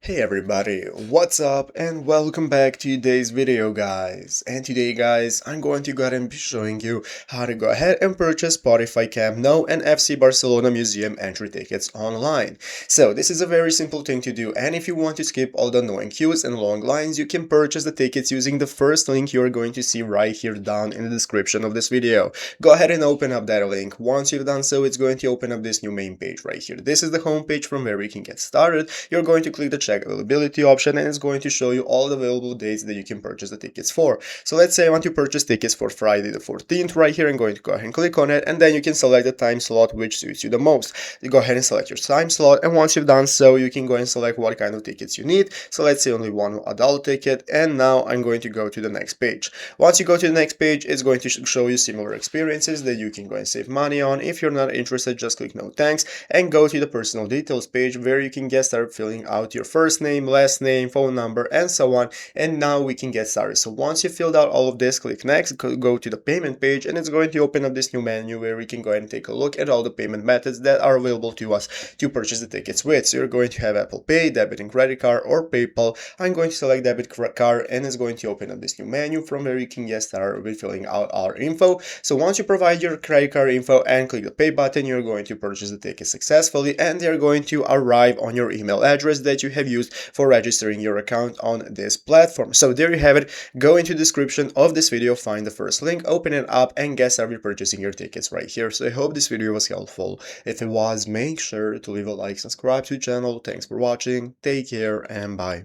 Hey everybody, what's up and welcome back to today's video guys. And today guys, I'm going to go ahead and be showing you how to go ahead and purchase Spotify Camp Nou and FC Barcelona Museum entry tickets online. So this is a very simple thing to do, and if you want to skip all the annoying queues and long lines, you can purchase the tickets using the first link you're going to see right here down in the description of this video. Go ahead and open up that link. Once you've done so, it's going to open up this new main page right here. This is the home page from where you can get started. You're going to click the check availability option, and it's going to show you all the available dates that you can purchase the tickets for. So let's say I want to purchase tickets for Friday the 14th right here. I'm going to go ahead and click on it, and then you can select the time slot which suits you the most. You go ahead and select your time slot, and once you've done so, you can go and select what kind of tickets you need. So let's say only one adult ticket, and now I'm going to go to the next page. Once you go to the next page, it's going to show you similar experiences that you can go and save money on. If you're not interested, just click no thanks and go to the personal details page where you can get started filling out your first name, last name, phone number, and so on. And now we can get started. So once you filled out all of this, click next, go to the payment page, and it's going to open up this new menu where we can go ahead and take a look at all the payment methods that are available to us to purchase the tickets with. So you're going to have Apple Pay, debit and credit card, or PayPal. I'm going to select debit card, and it's going to open up this new menu from where you can get started with filling out our info. So once you provide your credit card info and click the pay button, you're going to purchase the ticket successfully, and they're going to arrive on your email address that you have used for registering your account on this platform. So there you have it. Go into the description of this video, find the first link, open it up, and get started purchasing your tickets right here. So I hope this video was helpful. If it was, make sure to leave a like, subscribe to the channel. Thanks for watching, take care, and bye.